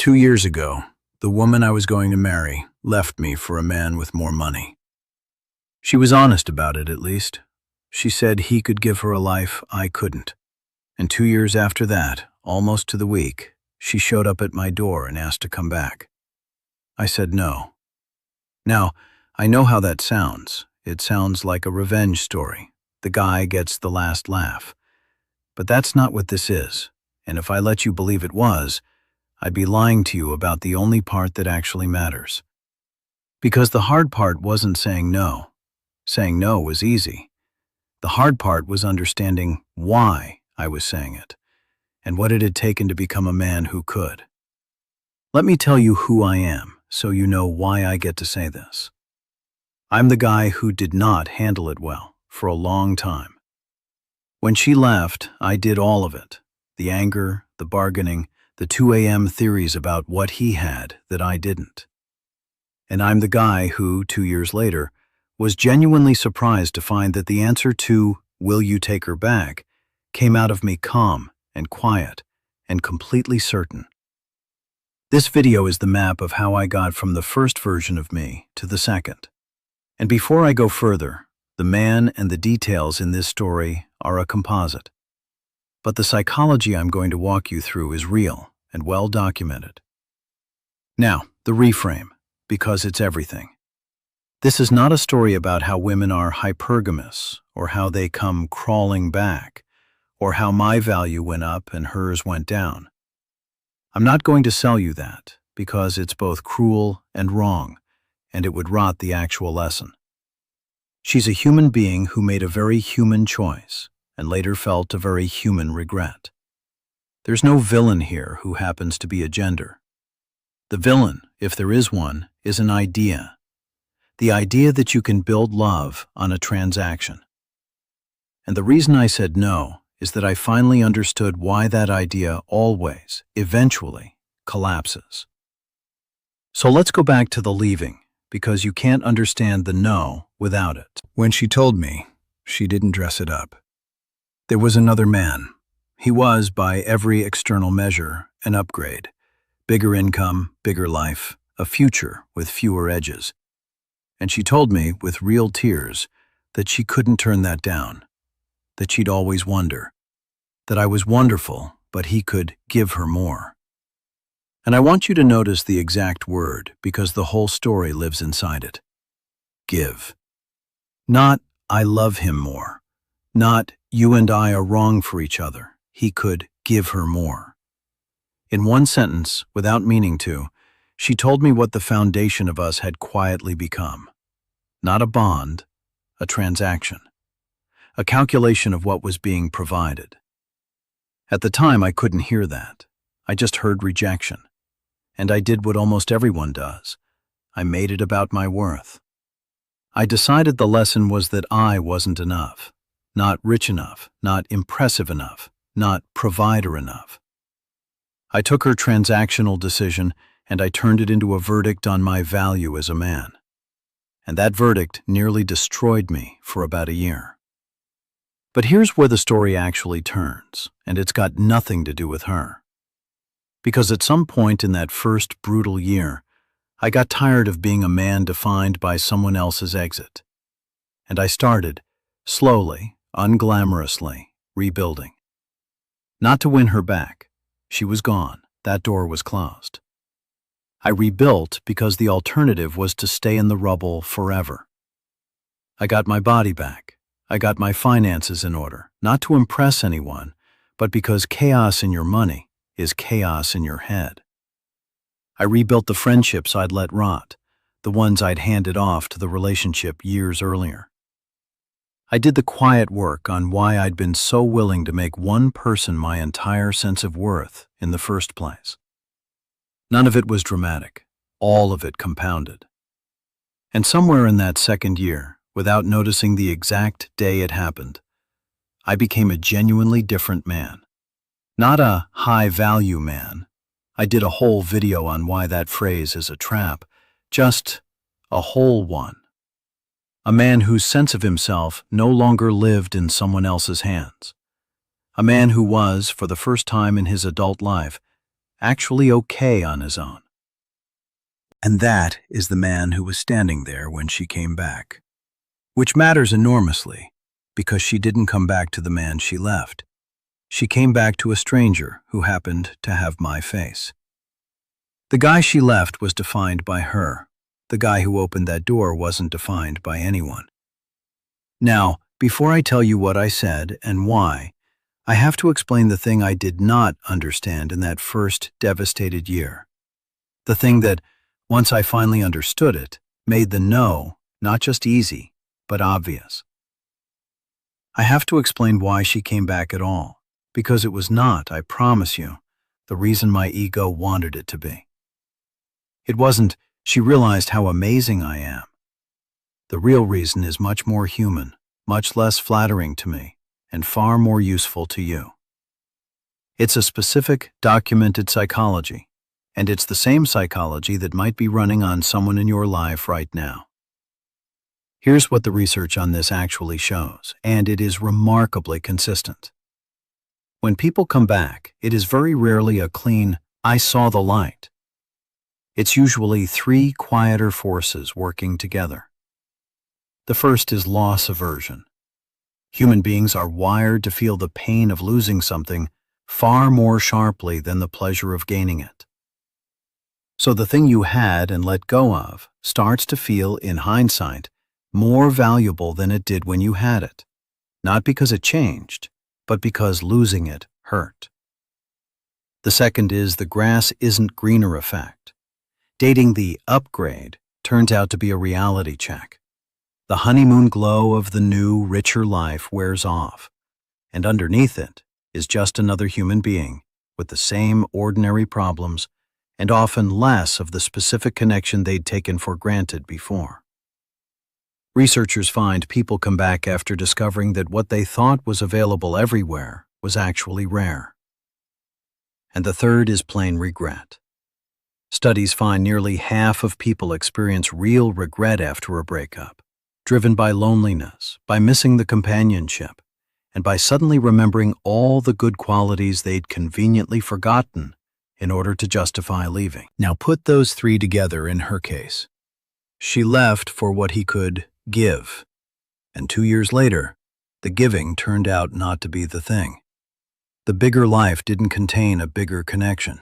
2 years ago, the woman I was going to marry left me for a man with more money. She was honest about it, at least. She said he could give her a life I couldn't. And 2 years after that, almost to the week, she showed up at my door and asked to come back. I said no. Now, I know how that sounds. It sounds like a revenge story. The guy gets the last laugh. But that's not what this is, and if I let you believe it was, I'd be lying to you about the only part that actually matters. Because the hard part wasn't saying no. Saying no was easy. The hard part was understanding why I was saying it, and what it had taken to become a man who could. Let me tell you who I am, so you know why I get to say this. I'm the guy who did not handle it well for a long time. When she left, I did all of it. The anger, the bargaining, the 2 a.m. theories about what he had that I didn't. And I'm the guy who, 2 years later, was genuinely surprised to find that the answer to, "Will you take her back?" came out of me calm and quiet and completely certain. This video is the map of how I got from the first version of me to the second. And before I go further, the man and the details in this story are a composite. But the psychology I'm going to walk you through is real and well documented. Now, the reframe, because it's everything. This is not a story about how women are hypergamous, or how they come crawling back, or how my value went up and hers went down. I'm not going to sell you that, because it's both cruel and wrong, and it would rot the actual lesson. She's a human being who made a very human choice, and later felt a very human regret. There's no villain here who happens to be a gender. The villain, if there is one, is an idea. The idea that you can build love on a transaction. And the reason I said no is that I finally understood why that idea always, eventually, collapses. So let's go back to the leaving, because you can't understand the no without it. When she told me, she didn't dress it up. There was another man. He was, by every external measure, an upgrade. Bigger income, bigger life, a future with fewer edges. And she told me, with real tears, that she couldn't turn that down, that she'd always wonder, that I was wonderful, but he could give her more. And I want you to notice the exact word, because the whole story lives inside it. Give. Not, I love him more. Not, you and I are wrong for each other. He could give her more. In one sentence, without meaning to, she told me what the foundation of us had quietly become. Not a bond, a transaction. A calculation of what was being provided. At the time, I couldn't hear that. I just heard rejection. And I did what almost everyone does. I made it about my worth. I decided the lesson was that I wasn't enough. Not rich enough, not impressive enough, not provider enough. I took her transactional decision and I turned it into a verdict on my value as a man. And that verdict nearly destroyed me for about a year. But here's where the story actually turns, and it's got nothing to do with her. Because at some point in that first brutal year, I got tired of being a man defined by someone else's exit. And I started, slowly, unglamorously, rebuilding. Not to win her back. She was gone. That door was closed. I rebuilt because the alternative was to stay in the rubble forever. I got my body back. I got my finances in order, not to impress anyone, but because chaos in your money is chaos in your head. I rebuilt the friendships I'd let rot, the ones I'd handed off to the relationship years earlier. I did the quiet work on why I'd been so willing to make one person my entire sense of worth in the first place. None of it was dramatic, all of it compounded. And somewhere in that second year, without noticing the exact day it happened, I became a genuinely different man. Not a high-value man. I did a whole video on why that phrase is a trap, just a whole one. A man whose sense of himself no longer lived in someone else's hands. A man who was, for the first time in his adult life, actually okay on his own. And that is the man who was standing there when she came back. Which matters enormously, because she didn't come back to the man she left. She came back to a stranger who happened to have my face. The guy she left was defined by her. The guy who opened that door wasn't defined by anyone. Now, before I tell you what I said and why, I have to explain the thing I did not understand in that first devastated year. The thing that, once I finally understood it, made the no not just easy, but obvious. I have to explain why she came back at all, because it was not, I promise you, the reason my ego wanted it to be. It wasn't, she realized how amazing I am. The real reason is much more human, much less flattering to me, and far more useful to you. It's a specific, documented psychology, and it's the same psychology that might be running on someone in your life right now. Here's what the research on this actually shows, and it is remarkably consistent. When people come back, it is very rarely a clean, "I saw the light." It's usually three quieter forces working together. The first is loss aversion. Human beings are wired to feel the pain of losing something far more sharply than the pleasure of gaining it. So the thing you had and let go of starts to feel, in hindsight, more valuable than it did when you had it, not because it changed, but because losing it hurt. The second is the grass isn't greener effect. Dating the upgrade turns out to be a reality check. The honeymoon glow of the new, richer life wears off, and underneath it is just another human being with the same ordinary problems and often less of the specific connection they'd taken for granted before. Researchers find people come back after discovering that what they thought was available everywhere was actually rare. And the third is plain regret. Studies find nearly half of people experience real regret after a breakup, driven by loneliness, by missing the companionship, and by suddenly remembering all the good qualities they'd conveniently forgotten in order to justify leaving. Now put those three together in her case. She left for what he could give, and 2 years later, the giving turned out not to be the thing. The bigger life didn't contain a bigger connection.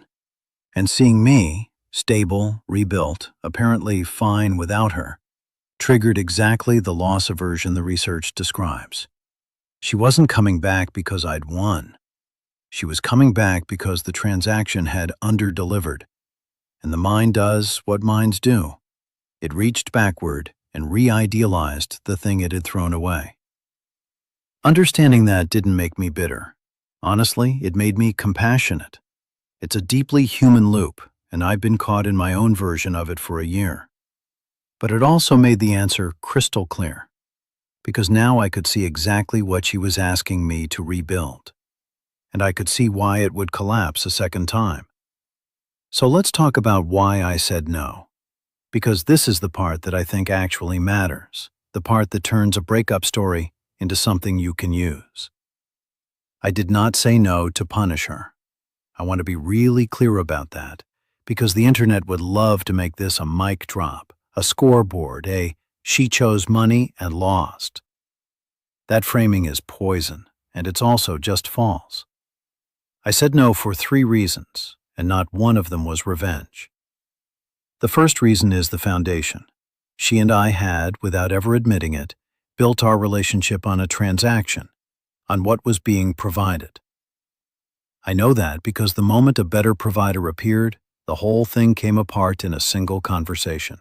And seeing me, stable, rebuilt, apparently fine without her, triggered exactly the loss aversion the research describes. She wasn't coming back because I'd won. She was coming back because the transaction had under-delivered. And the mind does what minds do. It reached backward and re-idealized the thing it had thrown away. Understanding that didn't make me bitter. Honestly, it made me compassionate. It's a deeply human loop, and I've been caught in my own version of it for a year. But it also made the answer crystal clear, because now I could see exactly what she was asking me to rebuild, and I could see why it would collapse a second time. So let's talk about why I said no. Because this is the part that I think actually matters, the part that turns a breakup story into something you can use. I did not say no to punish her. I want to be really clear about that, because the internet would love to make this a mic drop, a scoreboard, she chose money and lost. That framing is poison, and it's also just false. I said no for 3 reasons, and not one of them was revenge. The first reason is the foundation. She and I had, without ever admitting it, built our relationship on a transaction, on what was being provided. I know that because the moment a better provider appeared, the whole thing came apart in a single conversation.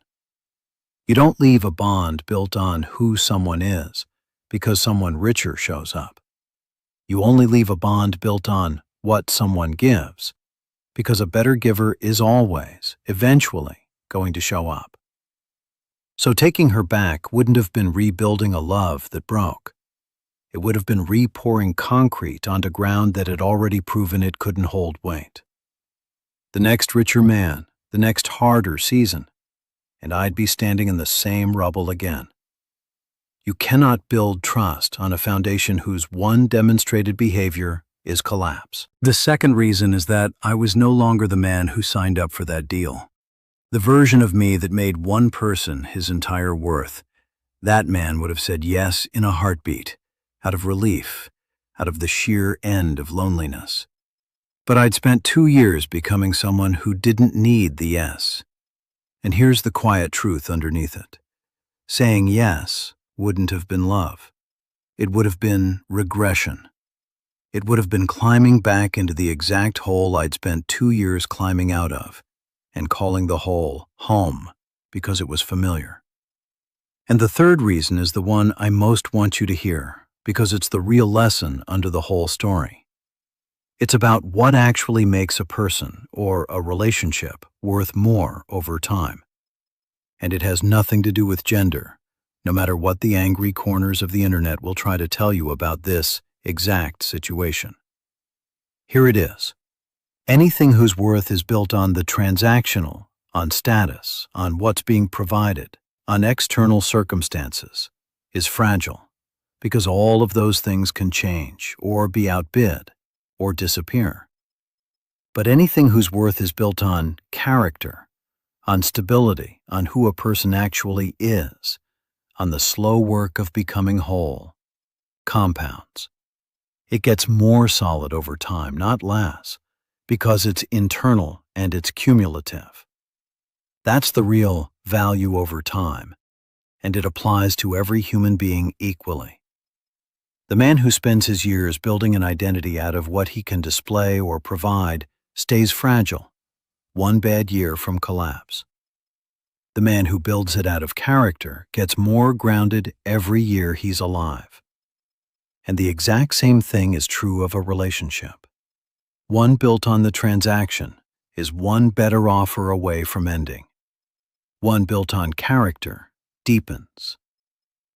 You don't leave a bond built on who someone is because someone richer shows up. You only leave a bond built on what someone gives, because a better giver is always, eventually, going to show up. So taking her back wouldn't have been rebuilding a love that broke. It would have been re-pouring concrete onto ground that had already proven it couldn't hold weight. The next richer man, the next harder season, and I'd be standing in the same rubble again. You cannot build trust on a foundation whose one demonstrated behavior is collapse. The second reason is that I was no longer the man who signed up for that deal. The version of me that made one person his entire worth, that man would have said yes in a heartbeat, out of relief, out of the sheer end of loneliness. But I'd spent 2 years becoming someone who didn't need the yes. And here's the quiet truth underneath it. Saying yes wouldn't have been love. It would have been regression. It would have been climbing back into the exact hole I'd spent 2 years climbing out of, and calling the hole home because it was familiar. And the third reason is the one I most want you to hear, because it's the real lesson under the whole story. It's about what actually makes a person or a relationship worth more over time. And it has nothing to do with gender, no matter what the angry corners of the internet will try to tell you about this exact situation. Here it is. Anything whose worth is built on the transactional, on status, on what's being provided, on external circumstances, is fragile, because all of those things can change or be outbid or disappear. But anything whose worth is built on character, on stability, on who a person actually is, on the slow work of becoming whole, compounds. It gets more solid over time, not less, because it's internal and it's cumulative. That's the real value over time, and it applies to every human being equally. The man who spends his years building an identity out of what he can display or provide stays fragile, one bad year from collapse. The man who builds it out of character gets more grounded every year he's alive. And the exact same thing is true of a relationship. One built on the transaction is one better offer away from ending. One built on character deepens.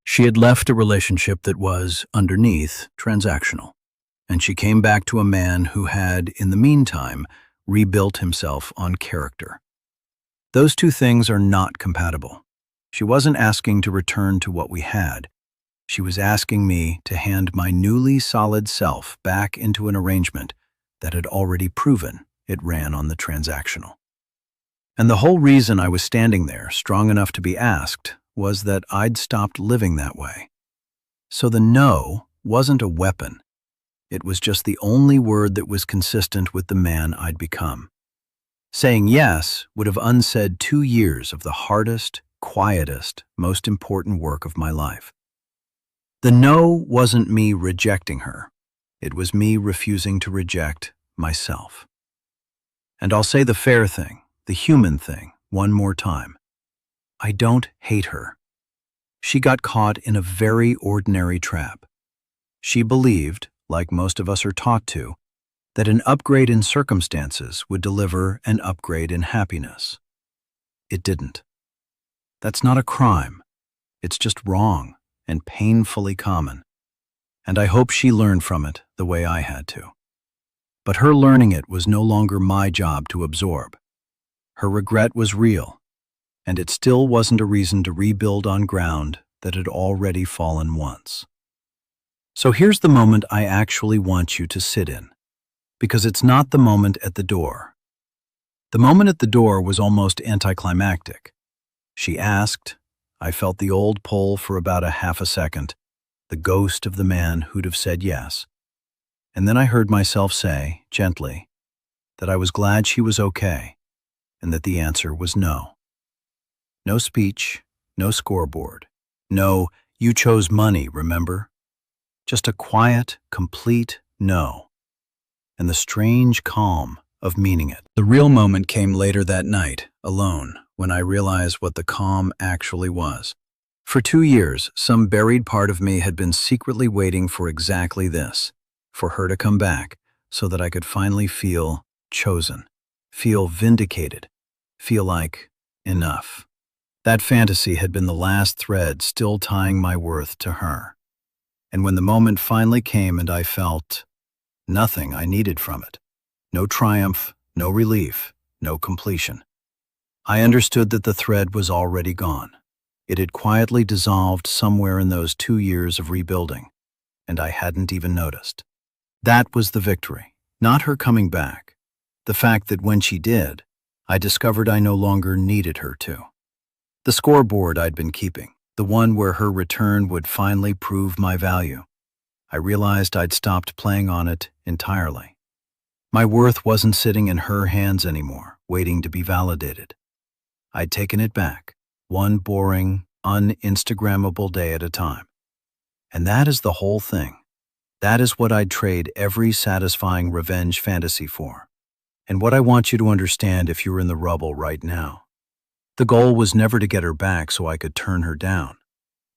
She had left a relationship that was, underneath, transactional, and she came back to a man who had, in the meantime, rebuilt himself on character. Those two things are not compatible. She wasn't asking to return to what we had. She was asking me to hand my newly solid self back into an arrangement that had already proven it ran on the transactional. And the whole reason I was standing there, strong enough to be asked, was that I'd stopped living that way. So the no wasn't a weapon. It was just the only word that was consistent with the man I'd become. Saying yes would have unsaid 2 years of the hardest, quietest, most important work of my life. The no wasn't me rejecting her. It was me refusing to reject myself. And I'll say the fair thing, the human thing, one more time. I don't hate her. She got caught in a very ordinary trap. She believed, like most of us are taught to, that an upgrade in circumstances would deliver an upgrade in happiness. It didn't. That's not a crime. It's just wrong and painfully common. And I hope she learned from it the way I had to. But her learning it was no longer my job to absorb. Her regret was real, and it still wasn't a reason to rebuild on ground that had already fallen once. So here's the moment I actually want you to sit in, because it's not the moment at the door. The moment at the door was almost anticlimactic. She asked. I felt the old pull for about a half a second, the ghost of the man who'd have said yes. And then I heard myself say, gently, that I was glad she was okay, and that the answer was no. No speech, no scoreboard, no, you chose money, remember? Just a quiet, complete no, and the strange calm of meaning it. The real moment came later that night, alone, when I realized what the calm actually was. For 2 years, some buried part of me had been secretly waiting for exactly this, for her to come back, so that I could finally feel chosen, feel vindicated, feel like enough. That fantasy had been the last thread still tying my worth to her. And when the moment finally came and I felt nothing I needed from it, no triumph, no relief, no completion, I understood that the thread was already gone. It had quietly dissolved somewhere in those 2 years of rebuilding, and I hadn't even noticed. That was the victory, not her coming back. The fact that when she did, I discovered I no longer needed her to. The scoreboard I'd been keeping, the one where her return would finally prove my value. I realized I'd stopped playing on it entirely. My worth wasn't sitting in her hands anymore, waiting to be validated. I'd taken it back, one boring, un-Instagrammable day at a time. And that is the whole thing. That is what I'd trade every satisfying revenge fantasy for. And what I want you to understand if you're in the rubble right now. The goal was never to get her back so I could turn her down.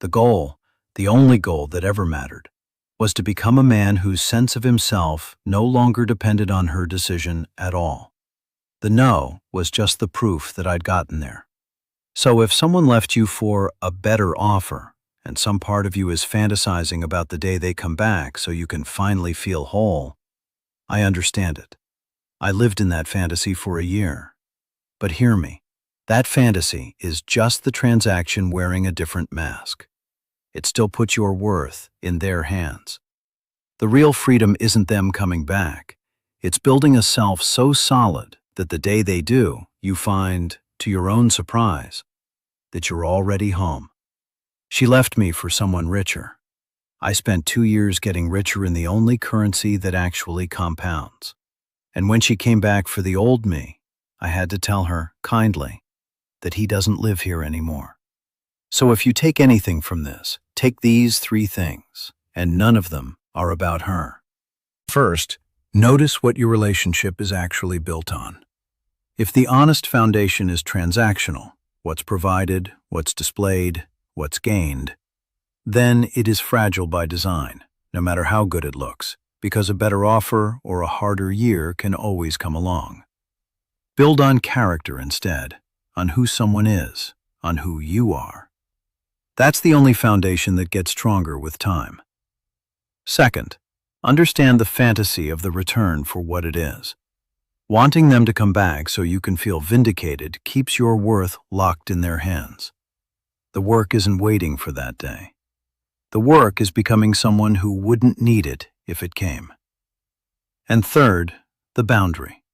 The goal, the only goal that ever mattered, was to become a man whose sense of himself no longer depended on her decision at all. The no was just the proof that I'd gotten there. So if someone left you for a better offer, and some part of you is fantasizing about the day they come back so you can finally feel whole, I understand it. I lived in that fantasy for a year. But hear me, that fantasy is just the transaction wearing a different mask. It still puts your worth in their hands. The real freedom isn't them coming back. It's building a self so solid that the day they do, you find, to your own surprise, that you're already home. She left me for someone richer. I spent 2 years getting richer in the only currency that actually compounds. And when she came back for the old me, I had to tell her, kindly, that he doesn't live here anymore. So if you take anything from this, take these 3 things, and none of them are about her. First, notice what your relationship is actually built on. If the honest foundation is transactional, what's provided, what's displayed, what's gained, then it is fragile by design, no matter how good it looks, because a better offer or a harder year can always come along. Build on character instead, on who someone is, on who you are. That's the only foundation that gets stronger with time. Second, understand the fantasy of the return for what it is. Wanting them to come back so you can feel vindicated keeps your worth locked in their hands. The work isn't waiting for that day. The work is becoming someone who wouldn't need it if it came. And third, the boundary.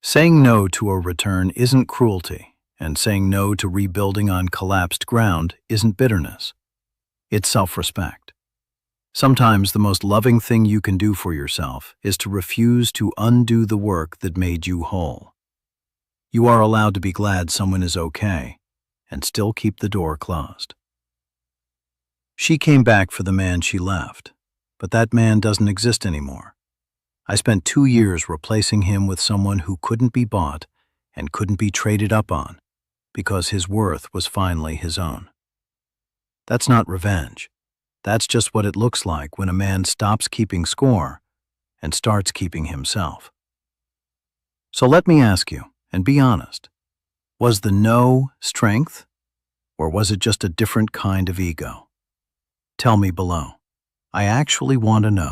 Saying no to a return isn't cruelty, and saying no to rebuilding on collapsed ground isn't bitterness. It's self-respect. Sometimes the most loving thing you can do for yourself is to refuse to undo the work that made you whole. You are allowed to be glad someone is okay and still keep the door closed. She came back for the man she left, but that man doesn't exist anymore. I spent 2 years replacing him with someone who couldn't be bought and couldn't be traded up on because his worth was finally his own. That's not revenge. That's just what it looks like when a man stops keeping score and starts keeping himself. So let me ask you, and be honest, was the no strength, or was it just a different kind of ego? Tell me below. I actually want to know.